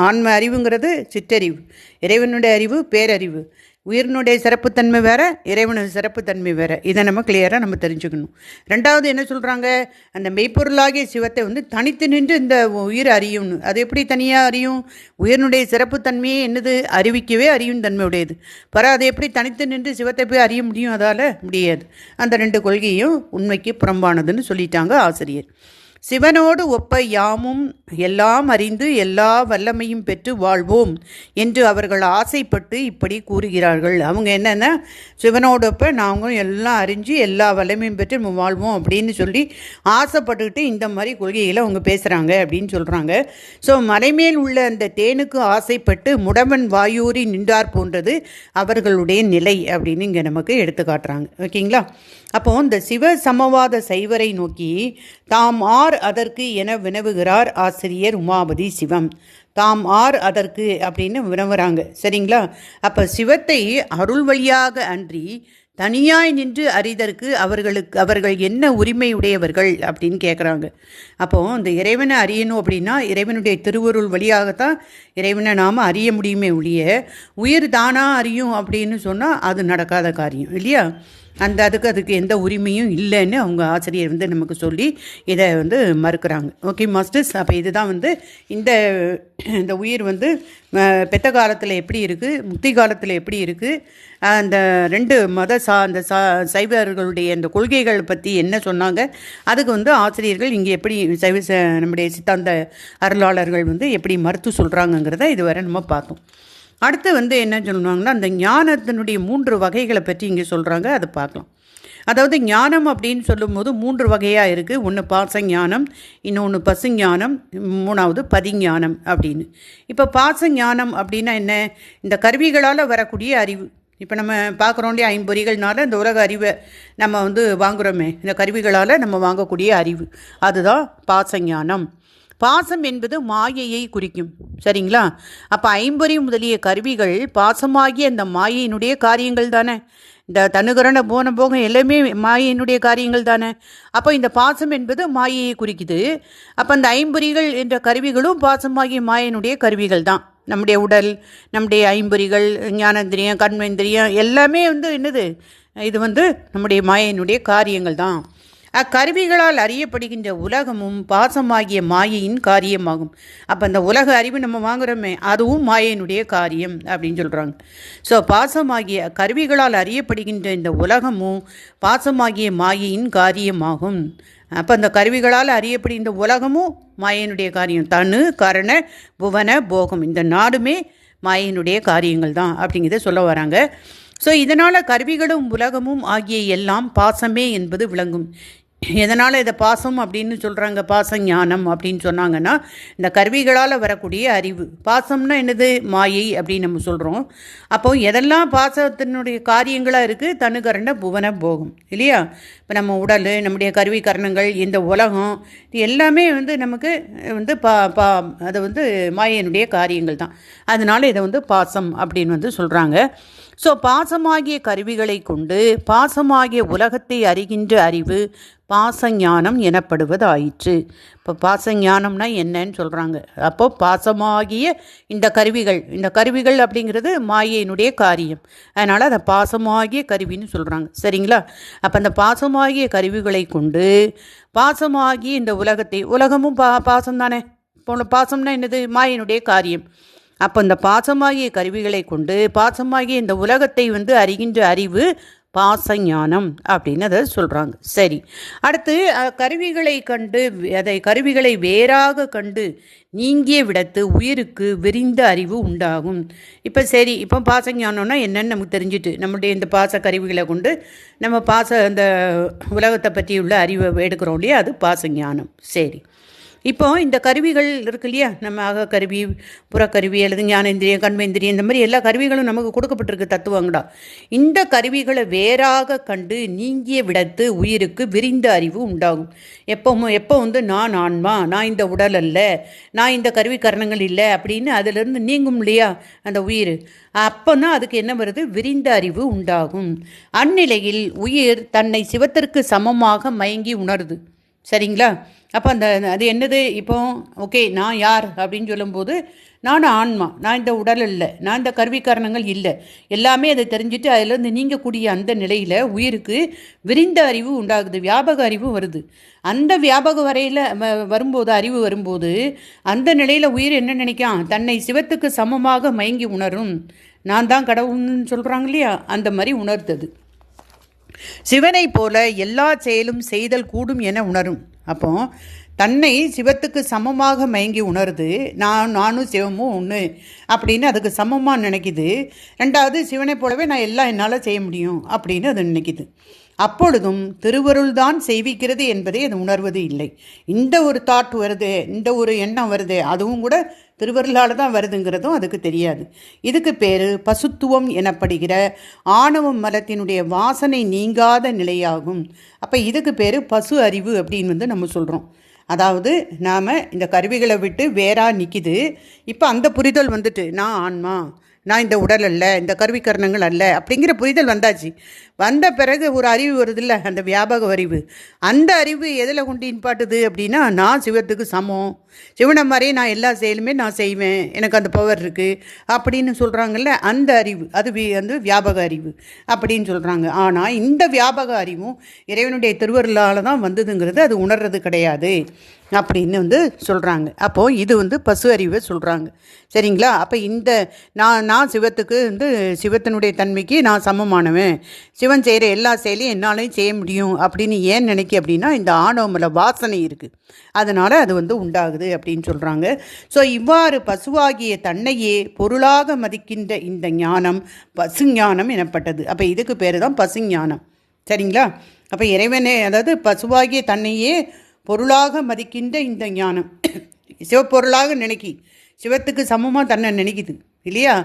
ஆன்ம அறிவுங்கிறது சிற்றறிவு, இறைவனுடைய அறிவு பேரறிவு. உயிரினுடைய சிறப்புத்தன்மை வேறு, இறைவனது சிறப்புத்தன்மை வேறு. இதை நம்ம கிளியராக தெரிஞ்சுக்கணும். ரெண்டாவது என்ன சொல்கிறாங்க, அந்த மெய்ப்பொருளாகிய சிவத்தை தனித்து நின்று இந்த உயிர் அறியும்னு. அது எப்படி தனியாக அறியும்? உயிரினுடைய சிறப்புத்தன்மையே என்னது, அறிவிக்கவே அறியும் தன்மையுடையது. அதை எப்படி தனித்து நின்று சிவத்தை போய் அறிய முடியும்? அதால் முடியாது. அந்த 2 கொள்கையும் உண்மைக்கு புறம்பானதுன்னு சொல்லிட்டாங்க ஆசிரியர். சிவனோடு ஒப்ப யாமும் எல்லாம் அறிந்து எல்லா வல்லமையும் பெற்று வாழ்வோம் என்று அவர்கள் ஆசைப்பட்டு இப்படி கூறுகிறார்கள். அவங்க என்னென்னா சிவனோடு ஒப்ப நாங்களும் எல்லாம் அறிஞ்சு எல்லா வல்லமையும் பெற்று நம்ம வாழ்வோம் அப்படின்னு சொல்லி ஆசைப்பட்டுக்கிட்டு இந்த மாதிரி கொள்கைகளை அவங்க பேசுகிறாங்க அப்படின்னு சொல்கிறாங்க. ஸோ மலைமேல் உள்ள அந்த தேனுக்கு ஆசைப்பட்டு முடவன் வாயூரி நின்றார் போன்றது அவர்களுடைய நிலை அப்படின்னு இங்கே நமக்கு எடுத்து காட்டுறாங்க. ஓகேங்களா? அப்போது இந்த சிவ சமவாத சைவரை நோக்கி தாம் ஆர் அதற்கு என வினவுகிறார் ஆசிரியர் உமாபதி சிவம். தாம் ஆர் அதற்கு அப்படின்னு வினவுறாங்க. சரிங்களா? அப்போ சிவத்தை அருள் வழியாக அன்றி தனியாய் நின்று அறிதற்கு அவர்கள் என்ன உரிமையுடையவர்கள் அப்படின்னு கேட்குறாங்க. அப்போது இந்த இறைவனை அறியணும் அப்படின்னா இறைவனுடைய திருவருள் வழியாகத்தான் இறைவனை நாம் அறிய முடியுமே ஒழிய உயிர் தானாக அறியும் அப்படின்னு சொன்னால் அது நடக்காத காரியம் இல்லையா? அதுக்கு எந்த உரிமையும் இல்லைன்னு அவங்க ஆசிரியர் நமக்கு சொல்லி இதை மறுக்கிறாங்க. ஓகே மாஸ்டர்ஸ், அப்போ இதுதான் இந்த உயிர் பெத்த காலத்தில் எப்படி இருக்குது, முக்தி காலத்தில் எப்படி இருக்குது, அந்த ரெண்டு மத அந்த சைவர்களுடைய அந்த கொள்கைகள் பற்றி என்ன சொன்னாங்க, அதுக்கு ஆசிரியர்கள் இங்கே எப்படி நம்முடைய சித்தாந்த அருளாளர்கள் எப்படி மறுத்து சொல்கிறாங்கங்கிறத இதுவரை நம்ம பார்த்தோம். அடுத்து என்ன சொல்லுவாங்கன்னா அந்த ஞானத்தினுடைய 3 வகைகளை பற்றி இங்கே சொல்கிறாங்க. அதை பார்க்கலாம். அதாவது ஞானம் அப்படின்னு சொல்லும்போது 3 வகையாக இருக்குது. ஒன்று பாசஞானம், இன்னொன்று பசுஞானம், 3வது பதிஞானம் அப்படின்னு. இப்போ பாசஞானம் அப்படின்னா என்ன? இந்த கருவிகளால் வரக்கூடிய அறிவு. இப்போ நம்ம பார்க்குறோம் இல்லையா, 5 பொறிகள்னால இந்த உலக அறிவை நம்ம வாங்குகிறோமே, இந்த கருவிகளால் நம்ம வாங்கக்கூடிய அறிவு, அதுதான் பாசஞானம். பாசம் என்பது மாயையை குறிக்கும். சரிங்களா? அப்போ 5 முதலிய கருவிகள் பாசமாகிய அந்த மாயையினுடைய காரியங்கள் தானே. இந்த தனுகரண போகம் எல்லாமே மாயையினுடைய காரியங்கள் தானே. அப்போ இந்த பாசம் என்பது மாயையை குறிக்குது. அப்போ அந்த 5 என்ற கருவிகளும் பாசமாகிய மாயையினுடைய கருவிகள் தான். நம்முடைய உடல், நம்முடைய 5 ஞானேந்திரியம், கர்மேந்திரியம் எல்லாமே என்னது? இது நம்முடைய மாயையினுடைய காரியங்கள் தான். அக்கருவிகளால் அறியப்படுகின்ற உலகமும் பாசமாகிய மாயையின் காரியமாகும். அப்போ அந்த உலக அறிவு நம்ம வாங்குகிறோமே, அதுவும் மாயையினுடைய காரியம் அப்படின்னு சொல்கிறாங்க. ஸோ பாசமாகிய கருவிகளால் அறியப்படுகின்ற இந்த உலகமும் பாசமாகிய மாயையின் காரியமாகும். அப்போ அந்த கருவிகளால் அறியப்படுகின்ற உலகமும் மாயையினுடைய காரியம். தனு கரண புவன போகம் இந்த 4மே மாயையினுடைய காரியங்கள் தான் அப்படிங்கிறத சொல்ல வராங்க. ஸோ இதனால் கருவிகளும் உலகமும் ஆகிய எல்லாம் பாசமே என்பது விளங்கும். எதனால் இதை பாசம் அப்படின்னு சொல்கிறாங்க, பாசஞானம் அப்படின்னு சொன்னாங்கன்னா இந்த கருவிகளால் வரக்கூடிய அறிவு. பாசம்னா என்னது? மாயை அப்படின்னு நம்ம சொல்கிறோம். அப்போது எதெல்லாம் பாசத்தினுடைய காரியங்களாக இருக்குது? தனுகரண புவன போகம் இல்லையா? இப்போ நம்ம உடல், நம்முடைய கருவி கரணங்கள், இந்த உலகம், இது எல்லாமே நமக்கு அதை மாயையினுடைய காரியங்கள் தான். அதனால் இதை பாசம் அப்படின்னு சொல்கிறாங்க. ஸோ பாசமாகிய கருவிகளை கொண்டு பாசமாகிய உலகத்தை அறிகின்ற அறிவு பாசஞானம் எனப்படுவது ஆயிற்று. இப்போ பாசஞானம்னா என்னன்னு சொல்கிறாங்க. அப்போது பாசமாகிய இந்த கருவிகள் அப்படிங்கிறது மாயையினுடைய காரியம். அதனால் அதை பாசமாகிய கருவின்னு சொல்கிறாங்க. சரிங்களா? அப்போ அந்த பாசமாகிய கருவிகளை கொண்டு பாசமாகிய இந்த உலகமும் பாசம் தானே. இப்போ பாசம்னா என்னது? மாயையினுடைய காரியம். அப்போ இந்த பாசமாகிய கருவிகளை கொண்டு பாசமாகிய இந்த உலகத்தை அறிகின்ற அறிவு பாசஞானம் அப்படின்னு அதை சொல்கிறாங்க. சரி, அடுத்து கருவிகளை வேறாக கண்டு நீங்கிய விடத்து உயிருக்கு விரிந்த அறிவு உண்டாகும். இப்போ பாசஞானம்னா என்னன்னு நமக்கு தெரிஞ்சுட்டு நம்முடைய இந்த பாச கருவிகளை கொண்டு நம்ம அந்த உலகத்தை பற்றியுள்ள அறிவை எடுக்கிறோம் இல்லையா, அது பாசஞானம். சரி, இப்போ இந்த கருவிகள் இருக்கு இல்லையா, நம்ம அகக்கருவி, புறக்கருவி அல்லது ஞானேந்திரியம், கண்மேந்திரியம், இந்த மாதிரி எல்லா கருவிகளும் நமக்கு கொடுக்கப்பட்டிருக்கு தத்துவங்களா. இந்த கருவிகளை வேறாக கண்டு நீங்கிய விடத்து உயிருக்கு விரிந்த அறிவு உண்டாகும். எப்போ நான் ஆன்மா, நான் இந்த உடல் அல்ல, நான் இந்த கருவி கரணங்கள் இல்லை அப்படின்னு அதிலிருந்து நீங்கும் இல்லையா அந்த உயிர். அப்போனா அதுக்கு என்ன வருது? விரிந்த அறிவு உண்டாகும். அந்நிலையில் உயிர் தன்னை சிவத்திற்கு சமமாக மயங்கி உணருது. சரிங்களா? அப்போ அது என்னது? இப்போ ஓகே, நான் யார் அப்படின்னு சொல்லும்போது நான் ஆன்மா, நான் இந்த உடல் இல்லை, நான் இந்த கருவிக்காரணங்கள் இல்லை, எல்லாமே அதை தெரிஞ்சுட்டு அதிலேருந்து நீங்கக்கூடிய அந்த நிலையில் உயிருக்கு விரிந்த அறிவு உண்டாகுது, வியாபக அறிவு வருது. அந்த வியாபக வரையில் அறிவு வரும்போது அந்த நிலையில் உயிர் என்ன நினைக்கான்? தன்னை சிவத்துக்கு சமமாக மயங்கி உணரும். நான் தான் கடவுள்னு சொல்கிறாங்க இல்லையா, அந்த மாதிரி உணர்த்தது. சிவனை போல எல்லா செயலும் செய்தல் கூடும் என உணரும். அப்போ தன்னை சிவத்துக்கு சமமாக மயங்கி உணருது. நானும் சிவமும் ஒன்று அப்படின்னு அதுக்கு சமமாக நினைக்குது. ரெண்டாவது, சிவனை போலவே நான் எல்லாம் என்னால் செய்ய முடியும் அப்படின்னு அது நினைக்குது. அப்பொழுதும் திருவருள்தான் செய்விக்கிறது என்பதை அது உணர்வது இல்லை. இந்த ஒரு தாட் வருது, இந்த ஒரு எண்ணம் வருது, அதுவும் கூட திருவருளால் தான் வருதுங்கிறதும் அதுக்கு தெரியாது. இதுக்கு பேர் பசுத்துவம் எனப்படுகிற ஆணவம் மலத்தினுடைய வாசனை நீங்காத நிலையாகும். அப்போ இதுக்கு பேர் பசு அறிவு அப்படின்னு நம்ம சொல்கிறோம். அதாவது நாம் இந்த கருவிகளை விட்டு வேறாக நிற்கிது. இப்போ அந்த புரிதல் வந்துட்டு, நான் ஆன்மா, நான் இந்த உடல் அல்ல, இந்த கருவிக்கரணங்கள் அல்ல அப்படிங்கிற புரிதல் வந்தாச்சு. வந்த பிறகு ஒரு அறிவு வருது இல்லை, அந்த வியாபக அறிவு. அந்த அறிவு எதில் கொண்டு இன்பாட்டுது அப்படின்னா, நான் சிவத்துக்கு சமம், சிவனை மாதிரி நான் எல்லா செயலுமே நான் செய்வேன், எனக்கு அந்த பவர் இருக்குது அப்படின்னு சொல்கிறாங்கல்ல, அந்த அறிவு அது வந்து வியாபக அறிவு அப்படின்னு சொல்கிறாங்க. ஆனால் இந்த வியாபக அறிவும் இறைவனுடைய திருவருளால் தான் வந்ததுங்கிறது அது உணர்றது கிடையாது அப்படின்னு சொல்கிறாங்க. அப்போது இது பசு அறிவை சொல்கிறாங்க. சரிங்களா? அப்போ இந்த நான் சிவத்துக்கு சிவத்தினுடைய தன்மைக்கு நான் சமமானவன், சிவன் செய்கிற எல்லா செயலையும் என்னாலையும் செய்ய முடியும் அப்படின்னு ஏன் நினைக்க அப்படின்னா, இந்த ஆணவமல வாசனை இருக்குது, அதனால் அது உண்டாகுது அப்படின்னு சொல்கிறாங்க. ஸோ இவ்வாறு பசுவாகிய தன்னையே பொருளாக மதிக்கின்ற இந்த ஞானம் பசுஞானம் எனப்பட்டது. அப்போ இதுக்கு பேர் தான் பசுஞானம். சரிங்களா? அப்போ இறைவனே, அதாவது பசுவாகிய தன்னையே பொருளாக மதிக்கின்ற இந்த ஞானம், சிவப்பொருளாக நினைக்கி சிவத்துக்கு சமமாக தன்னை நினைக்குது இல்லையா?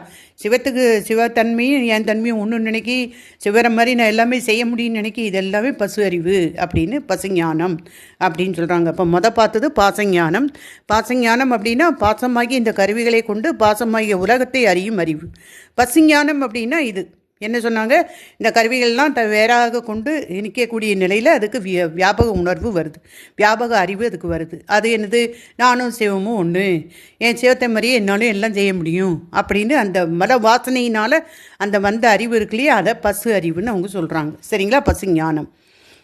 சிவத்துக்கு சிவத்தன்மையும் என் தன்மையும் ஒன்று நினைக்கி, சிவரை மாதிரி நான் எல்லாமே செய்ய முடியும்னு நினைக்கி, இது எல்லாமே பசு அறிவு அப்படின்னு பசுஞானம் அப்படின்னு சொல்கிறாங்க. அப்போ பார்த்தது பாசஞானம். பாசஞானம் அப்படின்னா பாசமாகி இந்த கருவிகளை கொண்டு பாசமாகிய உலகத்தை அறியும் அறிவு. பசுஞானம் அப்படின்னா இது என்ன சொன்னாங்க, இந்த கருவிகள்லாம் வேறாக கொண்டு நிற்கக்கூடிய நிலையில் அதுக்கு வியாபக உணர்வு வருது, வியாபக அறிவு அதுக்கு வருது. அது என்னது, நானும் சிவமும் ஒன்று, என் சிவத்தை மாதிரியே என்னாலும் எல்லாம் செய்ய முடியும் அப்படின்னு அந்த மல வாசனையினால் அந்த வந்த அறிவு இருக்கு இல்லையா, அதை பசு அறிவுன்னு அவங்க சொல்கிறாங்க. சரிங்களா? பசு ஞானம்.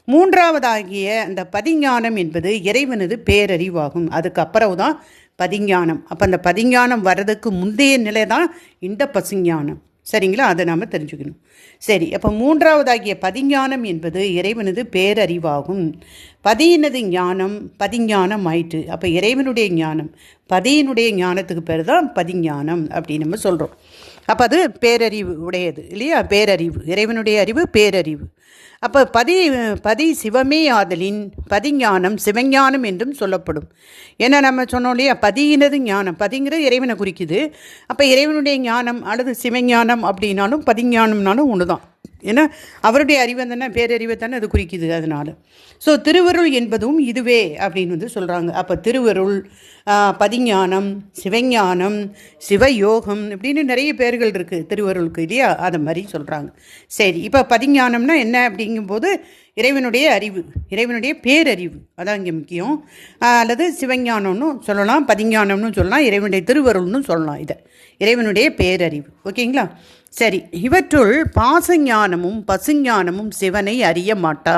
மூன்றாவதாகிய அந்த பதிஞானம் என்பது இறைவனது பேரறிவாகும். அதுக்கு அப்புறம் தான் பதிஞானம். அப்போ அந்த பதிஞானம் வர்றதுக்கு முந்தைய நிலை தான் இந்த பசுஞானம். சரிங்களா? அதை நாம் தெரிஞ்சுக்கணும். சரி, அப்போ மூன்றாவதாகிய பதிஞானம் என்பது இறைவனது பேரறிவாகும். பதியினது ஞானம் பதிஞானம் ஆயிற்று. அப்போ இறைவனுடைய ஞானம், பதியினுடைய ஞானத்துக்கு பேர் தான் பதிஞானம் அப்படின்னு நம்ம சொல்கிறோம். அப்போ அது பேரறிவு உடையது இல்லையா? பேரறிவு, இறைவனுடைய அறிவு பேரறிவு. அப்போ பதி சிவமே ஆதலின் பதிஞானம் சிவஞானம் என்றும் சொல்லப்படும். ஏன்னா நம்ம சொன்னோம் இல்லையா, பதியினது ஞானம், பதிங்கிறது இறைவனை குறிக்குது. அப்போ இறைவனுடைய ஞானம் அல்லது சிவஞானம் அப்படின்னாலும் பதிஞானம்னாலும் ஒன்று தான். ஏன்னா அவருடைய அறிவை தானே, பேரறிவை தானே அது குறிக்குது. அதனால் ஸோ திருவருள் என்பதும் இதுவே அப்படின்னு சொல்கிறாங்க. அப்போ திருவருள், பதிஞானம், சிவஞானம், சிவயோகம் இப்படின்னு நிறைய பேர்கள் இருக்குது திருவருளுக்கு இல்லையா? அதை மாதிரி சொல்கிறாங்க. சரி, இப்போ பதிஞானம்னா என்ன அப்படிங்கும்போது இறைவனுடைய அறிவு, இறைவனுடைய பேரறிவு, அதான் இங்கே முக்கியம். அல்லது சிவஞானம்னு சொல்லலாம், பதிஞானம்னு சொல்லலாம், இறைவனுடைய திருவருள்னு சொல்லலாம். இதை இறைவனுடைய பேரறிவு. ஓகேங்களா? சரி, இவற்றுள் பாசஞானமும் பசுஞானமும் சிவனை அறிய மாட்டா.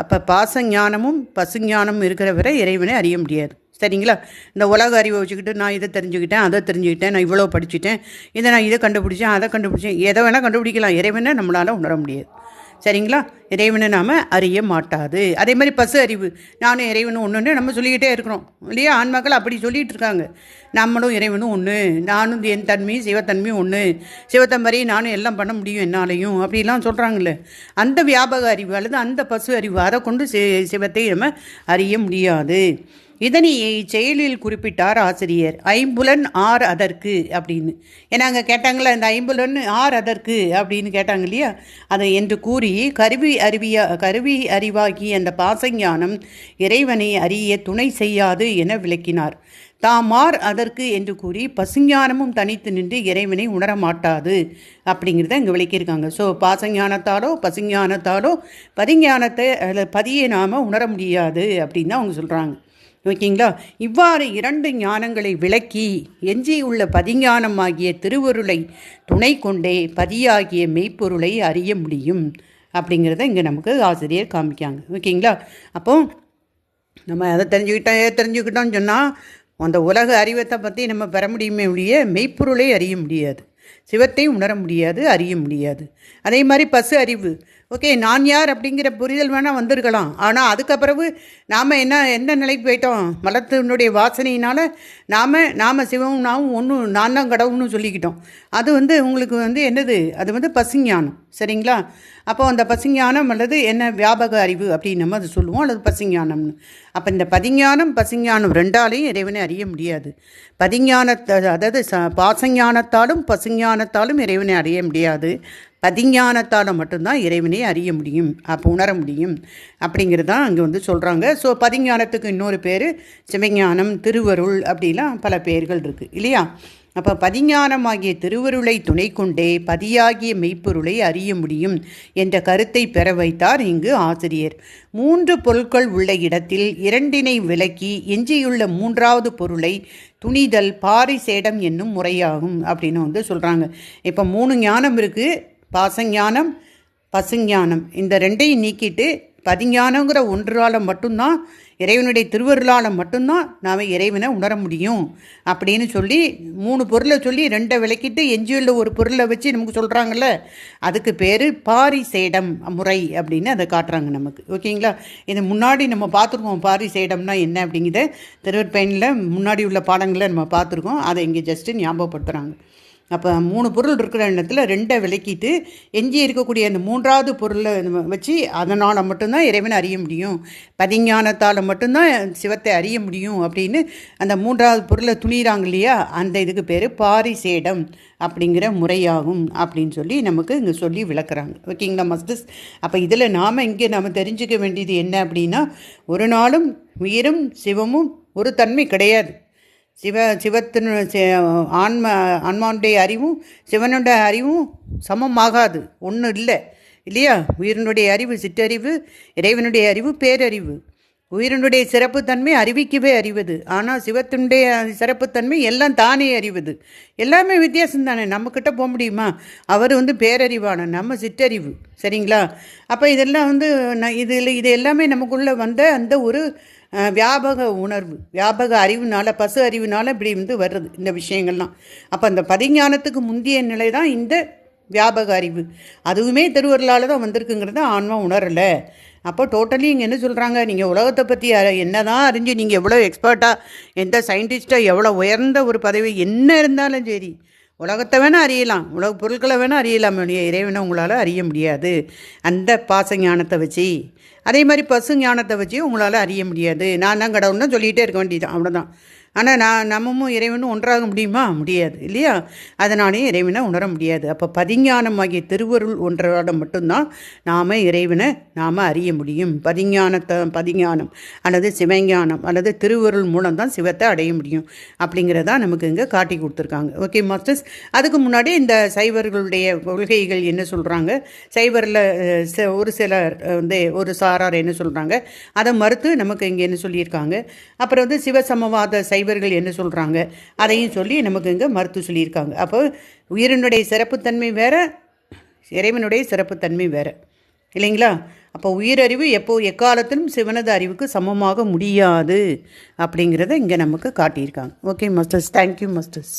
அப்போ பாசஞானமும் பசுஞானமும் இருக்கிற வரை இறைவனை அறிய முடியாது. சரிங்களா? இந்த உலக அறிவை வச்சுக்கிட்டு நான் இதை தெரிஞ்சுக்கிட்டேன், அதை தெரிஞ்சுக்கிட்டேன், நான் இவ்வளோ படிச்சுட்டேன், இதை கண்டுபிடிச்சேன், அதை கண்டுபிடிச்சேன், எதை வேணால் கண்டுபிடிக்கலாம், இறைவனை நம்மளால் உணர முடியாது. சரிங்களா? இறைவனை நாம் அறிய மாட்டாது. அதே மாதிரி பசு அறிவு, நானும் இறைவனும் ஒன்றுன்னு நம்ம சொல்லிக்கிட்டே இருக்கிறோம் இல்லையா? ஆன்மாக்கள் அப்படி சொல்லிகிட்டு இருக்காங்க, நம்மளும் இறைவனும் ஒன்று, நானும் என் தன்மையும் சிவத்தன்மையும் ஒன்று, சிவத்தை மாதிரி நானும் எல்லாம் பண்ண முடியும் என்னாலையும் அப்படிலாம் சொல்கிறாங்களே, அந்த வியாபக அறிவு அல்லது அந்த பசு அறிவு, அதை கொண்டு சிவத்தை நம்ம அறிய முடியாது. இதனை செயலில் குறிப்பிட்டார் ஆசிரியர். ஐம்புலன் ஆர் அதற்கு அப்படின்னு. ஏன்னா அங்கே கேட்டாங்களா, இந்த ஐம்புலன் ஆர் அதற்கு அப்படின்னு கேட்டாங்க இல்லையா? அதை என்று கூறி கருவி அறிவாகி அந்த பாசஞானம் இறைவனை அறிய துணை செய்யாது என விளக்கினார். தாமார் அதற்கு என்று கூறி பசுஞானமும் தனித்து நின்று இறைவனை உணரமாட்டாது அப்படிங்கிறத இங்கே விளக்கியிருக்காங்க. ஸோ பாசஞானத்தாலோ பசுஞானத்தாலோ பதிஞானத்தை பதியை நாம் உணர முடியாது அப்படின்னு தான் அவங்க சொல்கிறாங்க. ஓகேங்களா? இவ்வாறு இரண்டு ஞானங்களை விளக்கி எஞ்சியுள்ள பதிஞானமாகிய திருவருளை துணை கொண்டே பதியாகிய மெய்ப்பொருளை அறிய முடியும் அப்படிங்கிறத இங்கே நமக்கு ஆசிரியர் காமிக்காங்க. ஓகேங்களா? அப்போ நம்ம அதை தெரிஞ்சுக்கிட்டோம்னு சொன்னால் அந்த உலக அறிவத்தை பற்றி நம்ம பெற முடியுமே ஒழிய மெய்ப்பொருளை அறிய முடியாது. சிவத்தை உணர முடியாது, அறிய முடியாது. அதே மாதிரி பசு அறிவு, ஓகே, நான் யார் அப்படிங்கிற புரிதல் வேணால் வந்திருக்கலாம். ஆனால் அதுக்கப்புறவு நாம் எந்த நிலைக்கு போயிட்டோம், மலத்தினுடைய வாசனையினால் நாம் சிவம் நாமும் ஒன்று, நான் தான் கடவுள்னு சொல்லிக்கிட்டோம். அது உங்களுக்கு என்னது, அது பசுஞானம். சரிங்களா? அப்போ அந்த பசுஞானம் அல்லது என்ன வியாபக அறிவு அப்படின்னு நம்ம அதை சொல்லுவோம், அல்லது பசுஞானம்னு. அப்போ இந்த பதிஞானம் பசுஞானம் ரெண்டாலையும் இறைவனை அறிய முடியாது. பதிஞானத்தை, அதாவது பாசஞானத்தாலும் பசுஞானத்தாலும் இறைவனை அறிய முடியாது. பதிஞானத்தால் மட்டும்தான் இறைவனை அறிய முடியும், அப்போ உணர முடியும் அப்படிங்கிறது தான் அங்கே சொல்கிறாங்க. ஸோ பதிஞானத்துக்கு இன்னொரு பேர் சிவஞானம், திருவருள், அப்படிலாம் பல பெயர்கள் இருக்குது இல்லையா? அப்போ பதிஞானமாகிய திருவருளை துணை கொண்டே பதியாகிய மெய்ப்பொருளை அறிய முடியும் என்ற கருத்தை பெற வைத்தார் இங்கு ஆசிரியர். 3 பொருட்கள் உள்ள இடத்தில் 2 விலக்கி எஞ்சியுள்ள 3வது பொருளை துணிதல் பாரிசேடம் என்னும் முறையாகும் அப்படின்னு சொல்கிறாங்க. இப்போ 3 ஞானம் இருக்குது, பாசஞானம், பசுஞானம். இந்த 2ஐயும் நீக்கிட்டு பதிஞானங்கிற ஒன்றால் மட்டும்தான், இறைவனுடைய திருவருளால் மட்டும்தான் நாம் இறைவனை உணர முடியும் அப்படின்னு சொல்லி 3 பொருளை சொல்லி 2 விளக்கிட்டு எஞ்சியுள்ள ஒரு பொருளை வச்சு நமக்கு சொல்கிறாங்கல்ல, அதுக்கு பேர் பாரிசேடம் முறை அப்படின்னு அதை காட்டுறாங்க நமக்கு. ஓகேங்களா? இது முன்னாடி நம்ம பார்த்துருக்கோம், பாரிசேடம்னா என்ன அப்படிங்கிறத திருவருட்பயனில் முன்னாடி உள்ள பாடங்களை நம்ம பார்த்துருக்கோம். அதை இங்கே ஜஸ்ட்டு ஞாபகப்படுத்துகிறாங்க. அப்போ 3 பொருள் இருக்கிற இடத்துல 2 விளக்கிட்டு எஞ்சி இருக்கக்கூடிய அந்த 3வது பொருளை வச்சு அதனால் மட்டும்தான் இறைவனை அறிய முடியும், பதிஞானத்தால் மட்டும்தான் சிவத்தை அறிய முடியும் அப்படின்னு அந்த 3வது பொருளை துணிகிறாங்க இல்லையா, அந்த இதுக்கு பேர் பாரிசேடம் அப்படிங்கிற முறையாகும் அப்படின்னு சொல்லி நமக்கு இங்கே சொல்லி விளக்குறாங்க. ஓகேங்களா மாஸ்டர்ஸ்? அப்போ இதில் நாம் தெரிஞ்சுக்க வேண்டியது என்ன அப்படின்னா, ஒரு நாளும் உயிரும் சிவமும் ஒரு தன்மை கிடையாது. ஆன்மாவுடைய அறிவும் சிவனுடைய அறிவும் சமமாகாது, ஒன்றும் இல்லை இல்லையா? உயிரினுடைய அறிவு சிற்றறிவு, இறைவனுடைய அறிவு பேரறிவு. உயிரினுடைய சிறப்புத்தன்மை அறிவிக்கவே அறிவது, ஆனால் சிவத்தினுடைய சிறப்புத்தன்மை எல்லாம் தானே அறிவது. எல்லாமே வித்தியாசம் தானே, நம்மக்கிட்ட போக முடியுமா? அவர் பேரறிவான, நம்ம சிற்றறிவு. சரிங்களா? அப்போ இதெல்லாம் இது எல்லாமே நமக்குள்ளே வந்த அந்த ஒரு வியாபக உணர்வு, வியாபக அறிவுனால, பசு அறிவுனால இப்படி வருது இந்த விஷயங்கள்லாம். அப்போ அந்த பதிஞானத்துக்கு முந்தைய நிலை தான் இந்த வியாபக அறிவு. அதுவுமே திருவருளால் தான் வந்திருக்குங்கிறத ஆன்மா உணரலை. அப்போ டோட்டலி இங்கே என்ன சொல்கிறாங்க, நீங்கள் உலகத்தை பற்றி என்ன தான் அறிஞ்சு நீங்கள் எவ்வளோ எக்ஸ்பர்ட்டாக, எந்த சயின்டிஸ்ட்டாக, எவ்வளோ உயர்ந்த ஒரு பதவி என்ன இருந்தாலும் சரி, உலகத்தை வேணால் அறியலாம், உலக பொருட்களை வேணால் அறியலாம், இறைவனை உங்களால் அறிய முடியாது அந்த பாச ஞானத்தை வச்சு. அதே மாதிரி பசு ஞானத்தை வச்சு உங்களால் அறிய முடியாது. நான் தான் கடவுள்னு சொல்லிகிட்டே இருக்க வேண்டியதான், அவ்வளோதான். ஆனால் நம்மமும் இறைவனும் ஒன்றாக முடியுமா? முடியாது இல்லையா? அதனாலே இறைவனை உணர முடியாது. அப்போ பதிஞானமாகிய திருவருள் ஒன்றால் மட்டும்தான் நாம் இறைவனை அறிய முடியும். பதிஞானம் அல்லது சிவஞானம் அல்லது திருவருள் மூலம் தான் சிவத்தை அடைய முடியும் அப்படிங்கிறதா நமக்கு இங்கே காட்டி கொடுத்துருக்காங்க. Okay masters? அதுக்கு முன்னாடி இந்த சைவர்களுடைய கொள்கைகள் என்ன சொல்கிறாங்க, சைவரில் ஒரு சிலர் ஒரு சாரார் என்ன சொல்கிறாங்க, அதை மறுத்து நமக்கு இங்கே என்ன சொல்லியிருக்காங்க. அப்புறம் சிவசமவாத சைவர்கள் என்ன சொல்கிறாங்க, அதையும் சொல்லி நமக்கு இங்கே மறுத்து சொல்லியிருக்காங்க. அப்போ உயிரினுடைய சிறப்புத்தன்மை வேறு, இறைவனுடைய சிறப்புத்தன்மை வேறு இல்லைங்களா? அப்போ உயிரறிவு எக்காலத்திலும் சிவனது அறிவுக்கு சமமாக முடியாது அப்படிங்கிறத இங்கே நமக்கு காட்டியிருக்காங்க. Okay masters, thank you masters.